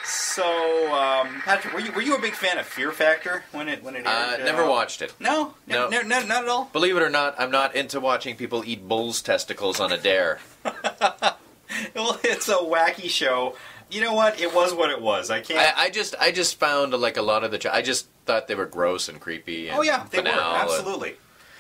So, Patrick, were you a big fan of Fear Factor when it aired? Never watched it. No? No, not at all? Believe it or not, I'm not into watching people eat bull's testicles on a dare. Well, it's a wacky show. You know what? It was what it was. I can't... I just found, like, a lot of the... I just thought they were gross and creepy and oh, yeah, they were. banal. Absolutely.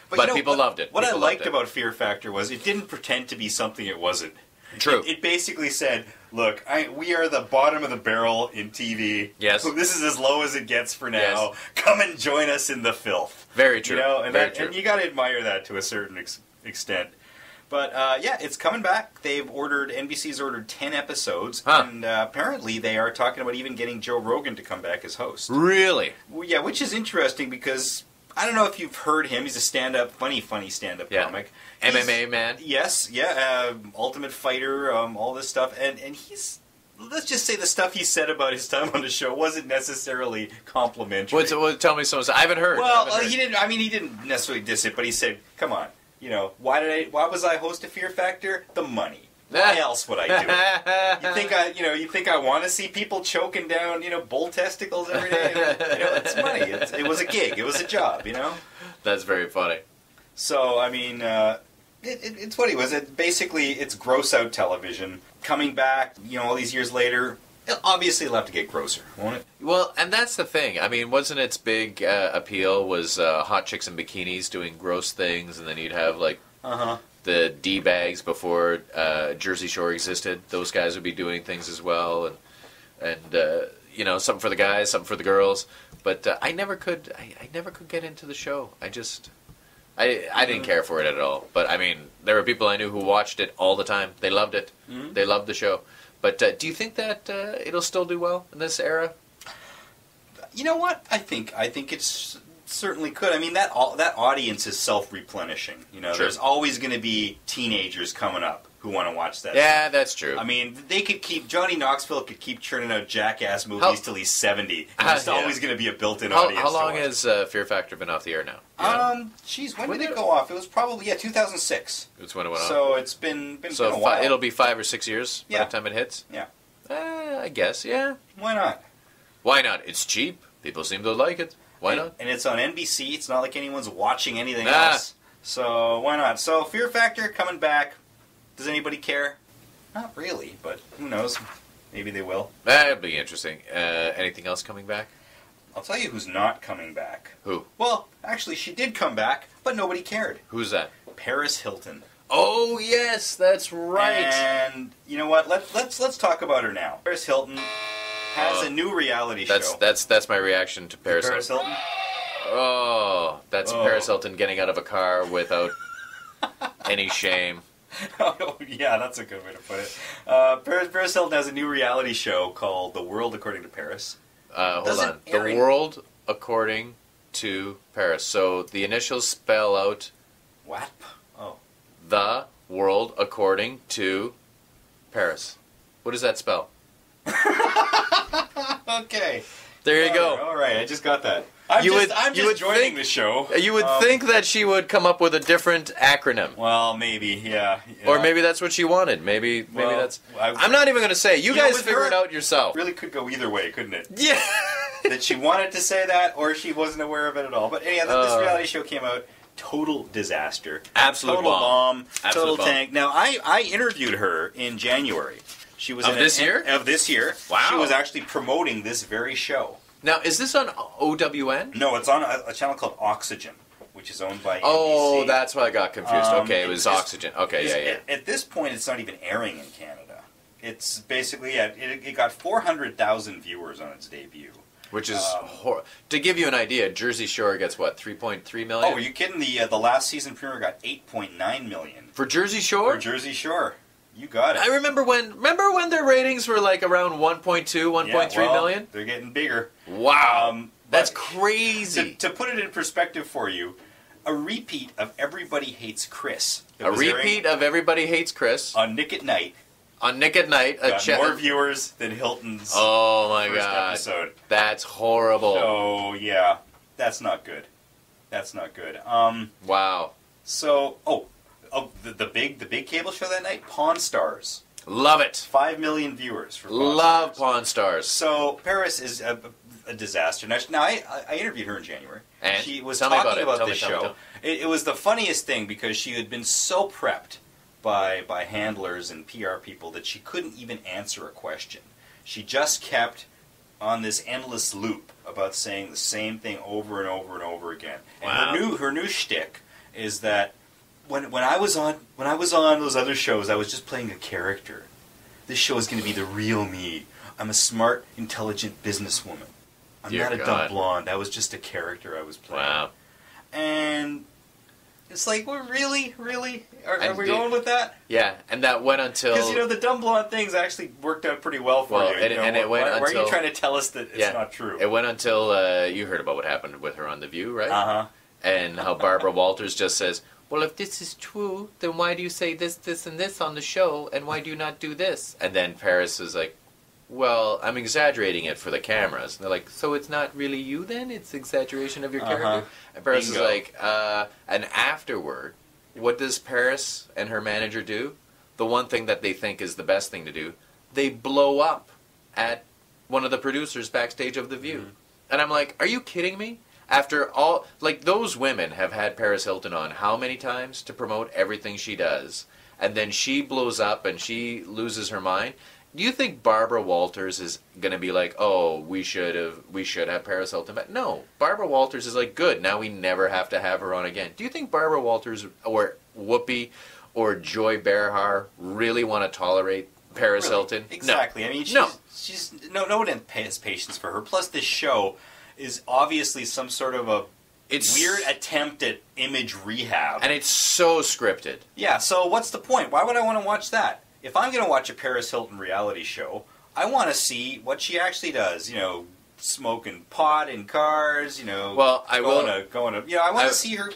But you know, people loved it. What people I liked about Fear Factor was it didn't pretend to be something it wasn't. True. It basically said, look, we are the bottom of the barrel in TV. Yes. This is as low as it gets for now. Yes. Come and join us in the filth. Very true. You know, and, Very true. And you got to admire that to a certain extent. But, yeah, it's coming back. NBC's ordered 10 episodes, and apparently they are talking about even getting Joe Rogan to come back as host. Really? Well, yeah, which is interesting because... I don't know if you've heard him. He's a stand-up, funny stand-up comic. MMA man? Yes, yeah, Ultimate Fighter, all this stuff. And he's, let's just say the stuff he said about his time on the show wasn't necessarily complimentary. Tell me something. I haven't heard. Well, he didn't necessarily diss it, but he said, come on, you know, why was I host of Fear Factor? The money. Why else would I do it? You think I want to see people choking down, bull testicles every day? It's money. It was a gig. It was a job, That's very funny. So, I mean, it's what he was. It's gross out television. Coming back, all these years later, obviously it'll have to get grosser, won't it? Well, and that's the thing. I mean, wasn't its big appeal was hot chicks in bikinis doing gross things, and then you'd have, like... the D-bags before Jersey Shore existed. Those guys would be doing things as well, and something for the guys, something for the girls. But I never could get into the show. I didn't care for it at all. But I mean, there were people I knew who watched it all the time. They loved it. Mm-hmm. They loved the show. But do you think that it'll still do well in this era? You know what? I think it's. Certainly could. I mean, that audience is self-replenishing. Sure. There's always going to be teenagers coming up who want to watch that. Yeah, stuff. That's true. I mean, Johnny Knoxville could keep churning out Jackass movies till he's 70. There's always going to be a built-in audience. How long has Fear Factor been off the air now? When did it go off? It was probably 2006. It's when it went off. So it's been a while. It'll be 5 or 6 years by the time it hits. Yeah. I guess. Yeah. Why not? Why not? It's cheap. People seem to like it. Why not? And it's on NBC. It's not like anyone's watching anything else. So why not? So Fear Factor coming back. Does anybody care? Not really, but who knows? Maybe they will. That'd be interesting. Anything else coming back? I'll tell you who's not coming back. Who? Well, actually, she did come back, but nobody cared. Who's that? Paris Hilton. Oh yes, that's right. And you know what? Let's talk about her now. Paris Hilton has a new reality show. That's my reaction to Paris Hilton. Oh, that's Paris Hilton getting out of a car without any shame. Oh, yeah, that's a good way to put it. Paris Hilton has a new reality show called The World According to Paris. Hold on. The World According to Paris. So the initials spell out... What? Oh. The World According to Paris. What does that spell? Okay. There you go. All right, I just got that. I'm just joining the show. You would think that she would come up with a different acronym. Well, maybe, yeah. Or maybe that's what she wanted. Maybe that's... I'm not even going to say. You guys figure it out yourself. Really could go either way, couldn't it? Yeah. That she wanted to say that, or she wasn't aware of it at all. But anyhow, this reality show came out. Total disaster. Absolute total bomb. Absolute total tank. Now, I interviewed her in January. She was Of this year. Wow. She was actually promoting this very show. Now, is this on OWN? No, it's on a channel called Oxygen, which is owned by NBC. Oh, that's why I got confused. Okay, it was Oxygen. Okay, yeah. At this point, it's not even airing in Canada. It's basically, it got 400,000 viewers on its debut. Which is, to give you an idea, Jersey Shore gets, what, 3.3 million? Oh, are you kidding? The last season premiere got 8.9 million. For Jersey Shore? For Jersey Shore. You got it. I remember when their ratings were like around 1.2, 1.3 million? They're getting bigger. Wow. That's crazy. To put it in perspective for you, a repeat of Everybody Hates Chris. A repeat of Everybody Hates Chris. On Nick at Night. On Nick at Night. Got more viewers than Hilton's first episode. That's horrible. Oh, yeah. That's not good. That's not good. Wow. So, the big cable show that night, Pawn Stars. Love it. 5 million viewers for Pawn Love Stars. Pawn Stars. So Paris is a disaster. Now I interviewed her in January. And she was tell me talking about about it. this Tell me. show. It was the funniest thing because she had been so prepped by handlers and PR people that she couldn't even answer a question. She just kept on this endless loop about saying the same thing over and over and over again. And Wow. her new shtick is that when I was on those other shows, I was just playing a character. This show is going to be the real me. I'm a smart, intelligent businesswoman. I'm Dear not a God. dumb blonde. That was just a character I was playing. Wow. And it's like, well, really? Are And we going with that? Yeah, and that went until... Because, the dumb blonde things actually worked out pretty well for you. And it went why are until... you trying to tell us that it's not true? It went until you heard about what happened with her on The View, right? Uh-huh. And how Barbara Walters just says, well, if this is true, then why do you say this, this, and this on the show, and why do you not do this? And then Paris is like, well, I'm exaggerating it for the cameras. And they're like, so it's not really you then? It's exaggeration of your character? And Paris Bingo. is like, and afterward, what does Paris and her manager do? The one thing that they think is the best thing to do, they blow up at one of the producers backstage of The View. Mm-hmm. And I'm like, are you kidding me? After all, like, those women have had Paris Hilton on how many times to promote everything she does? And then she blows up and she loses her mind. Do you think Barbara Walters is going to be like, oh, we should have Paris Hilton back? No. Barbara Walters is like, good, now we never have to have her on again. Do you think Barbara Walters or Whoopi or Joy Behar really want to tolerate Paris Hilton? Exactly. No. I mean, she's no one has patience for her. Plus, this show is obviously some sort of a weird attempt at image rehab. And it's so scripted. Yeah, so what's the point? Why would I want to watch that? If I'm going to watch a Paris Hilton reality show, I want to see what she actually does. Smoking pot in cars. Well, I want to see her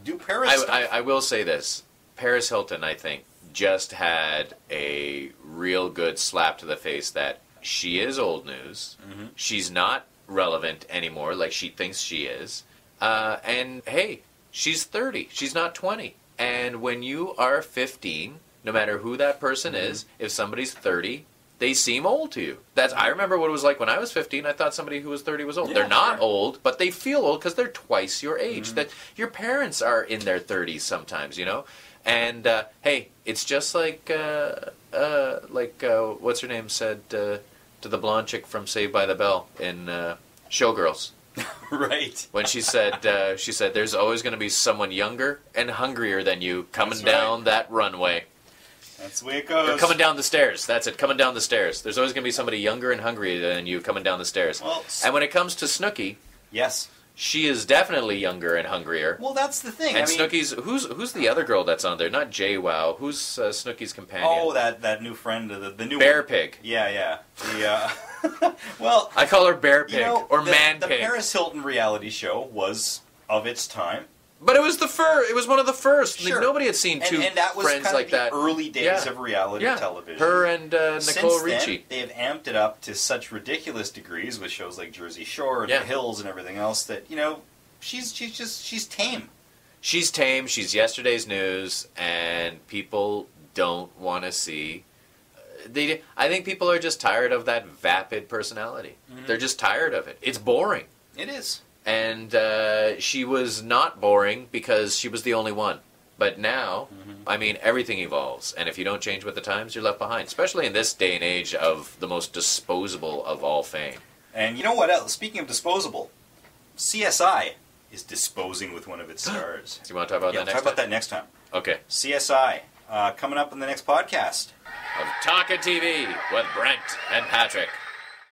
do Paris stuff. I will say this: Paris Hilton, I think, just had a real good slap to the face that she is old news. Mm-hmm. She's not relevant anymore, like she thinks she is. And hey, she's 30. She's not 20. And when you are 15. No matter who that person is, if somebody's 30, they seem old to you. I remember what it was like when I was 15. I thought somebody who was 30 was old. Yeah, they're not old, but they feel old because they're twice your age. Mm-hmm. That your parents are in their 30s sometimes, And hey, it's just like what's her name said to the blonde chick from Saved by the Bell in Showgirls. Right. When she said, there's always going to be someone younger and hungrier than you coming down that runway. That's the way it goes. Or coming down the stairs. That's it, coming down the stairs. There's always going to be somebody younger and hungrier than you coming down the stairs. Well, and when it comes to Snooki, yes, she is definitely younger and hungrier. Well, that's the thing. And Snooki's, who's the other girl that's on there? Not JWoww. Who's Snooki's companion? Oh, that new friend, the new Bear one. Pig. Yeah. Well, I call her Bear Pig or Man Pig. The Paris Hilton reality show was of its time. But it was it was one of the first. Sure. Like, nobody had seen two and that was friends kind like of the that. early days of reality television. Her and Nicole Since Ricci. Then, they have amped it up to such ridiculous degrees with shows like Jersey Shore and The Hills and everything else that she's tame. She's tame. She's yesterday's news, and people don't want to see. I think people are just tired of that vapid personality. Mm-hmm. They're just tired of it. It's boring. It is. And she was not boring because she was the only one. But now, I mean, everything evolves. And if you don't change with the times, you're left behind. Especially in this day and age of the most disposable of all fame. And you know what else? Speaking of disposable, CSI is disposing with one of its stars. Do you want to talk about that next time? Talk about that next time. Okay. CSI, coming up in the next podcast. Of TalkinTv with Brent and Patrick.